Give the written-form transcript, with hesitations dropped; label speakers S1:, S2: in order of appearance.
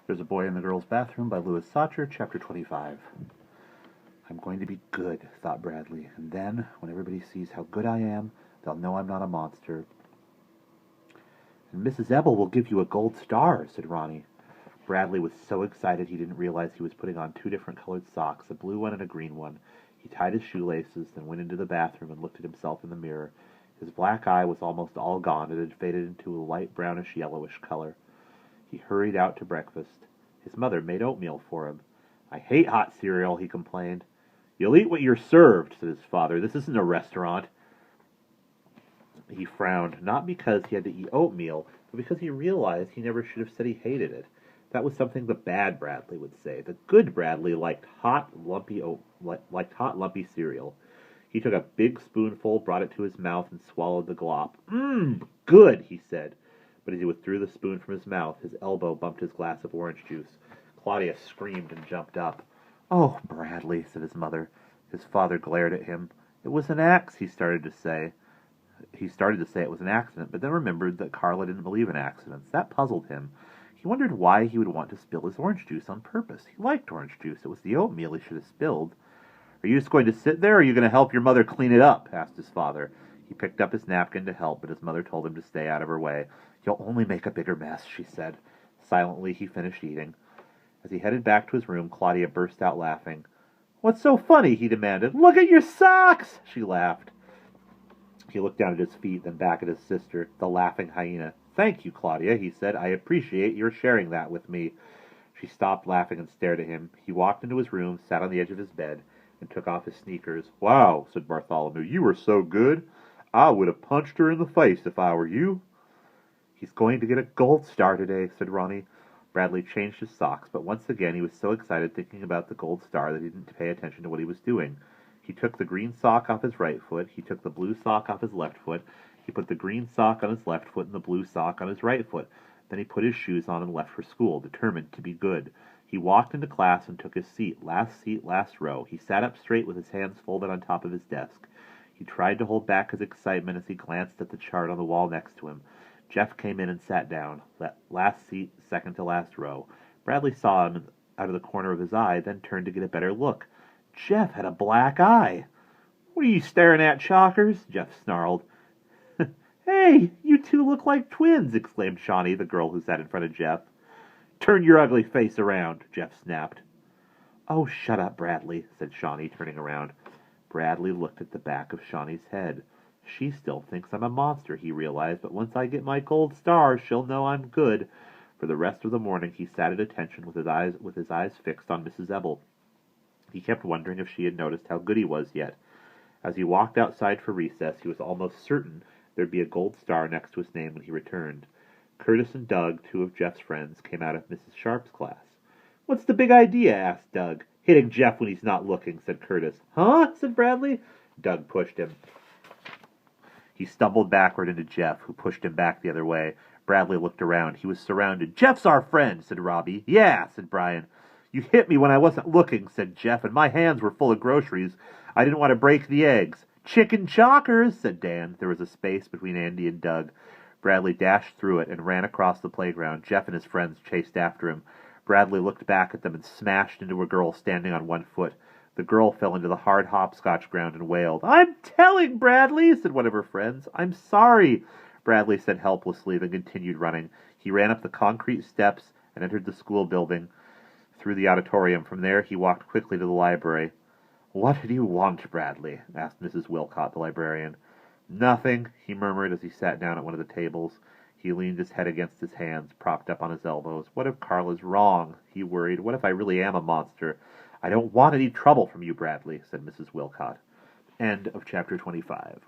S1: There's a Boy in the Girl's Bathroom by Sachar, Chapter 25. I'm going to be good, thought Bradley, and then, when everybody sees how good I am, they'll know I'm not a monster. And Mrs. Ebel will give you a gold star, said Ronnie. Bradley was so excited he didn't realize he was putting on 2 different colored socks, a blue one and a green one. He tied his shoelaces, then went into the bathroom and looked at himself in the mirror. His black eye was almost all gone. It had faded into a light brownish-yellowish color. He hurried out to breakfast. His mother made oatmeal for him. I hate hot cereal, he complained. You'll eat what you're served, said his father. This isn't a restaurant. He frowned, not because he had to eat oatmeal, but because he realized he never should have said he hated it. That was something the bad Bradley would say. The good Bradley liked hot, lumpy cereal. He took a big spoonful, brought it to his mouth, and swallowed the glop. Good, he said. But as he withdrew the spoon from his mouth, his elbow bumped his glass of orange juice. Claudia screamed and jumped up. Oh, Bradley, said his mother. His father glared at him. It was an he started to say. He started to say it was an accident, but then remembered that Carla didn't believe in accidents. That puzzled him. He wondered why he would want to spill his orange juice on purpose. He liked orange juice. It was the oatmeal he should have spilled. Are you just going to sit there, or are you going to help your mother clean it up? Asked his father. He picked up his napkin to help, but his mother told him to stay out of her way. You'll only make a bigger mess, she said. Silently, he finished eating. As he headed back to his room, Claudia burst out laughing. What's so funny? He demanded. Look at your socks! She laughed. He looked down at his feet, then back at his sister, the laughing hyena. Thank you, Claudia, he said. I appreciate your sharing that with me. She stopped laughing and stared at him. He walked into his room, sat on the edge of his bed, and took off his sneakers. Wow, said Bartholomew, you were so good. I would have punched her in the face if I were you. He's going to get a gold star today, said Ronnie. Bradley changed his socks, but once again he was so excited thinking about the gold star that he didn't pay attention to what he was doing. He took the green sock off his right foot, he took the blue sock off his left foot, he put the green sock on his left foot and the blue sock on his right foot. Then he put his shoes on and left for school, determined to be good. He walked into class and took his seat, last row. He sat up straight with his hands folded on top of his desk. He tried to hold back his excitement as he glanced at the chart on the wall next to him. Jeff came in and sat down. Last seat, second to last row. Bradley saw him out of the corner of his eye, then turned to get a better look. Jeff had a black eye. What are you staring at, Chalkers? Jeff snarled. Hey, you two look like twins, exclaimed Shawnee, the girl who sat in front of Jeff. Turn your ugly face around, Jeff snapped. Oh, shut up, Bradley, said Shawnee, turning around. Bradley looked at the back of Shawnee's head. She still thinks I'm a monster, he realized, but once I get my gold star, she'll know I'm good. For the rest of the morning he sat at attention with his eyes fixed on Mrs. Ebel. He kept wondering if she had noticed how good he was yet. As he walked outside for recess, he was almost certain there'd be a gold star next to his name when he returned. Curtis and Doug, 2 of Jeff's friends, came out of Mrs. Sharp's class. What's the big idea? Asked Doug. Hitting Jeff when he's not looking, said Curtis. Huh? Said Bradley. Doug pushed him. He stumbled backward into Jeff, who pushed him back the other way. Bradley looked around. He was surrounded. Jeff's our friend, said Robbie. Yeah, said Brian. You hit me when I wasn't looking, said Jeff, and my hands were full of groceries. I didn't want to break the eggs. Chicken chalkers, said Dan. There was a space between Andy and Doug. Bradley dashed through it and ran across the playground. Jeff and his friends chased after him. Bradley looked back at them and smashed into a girl standing on one foot. The girl fell into the hard hopscotch ground and wailed. I'm telling, Bradley, said one of her friends. I'm sorry, Bradley said helplessly, then continued running. He ran up the concrete steps and entered the school building through the auditorium. From there, he walked quickly to the library. What do you want, Bradley? Asked Mrs. Wilcott, the librarian. Nothing, he murmured as he sat down at one of the tables. He leaned his head against his hands, propped up on his elbows. What if Carla's wrong? He worried. What if I really am a monster? I don't want any trouble from you, Bradley, said Mrs. Wilcott. End of chapter 25.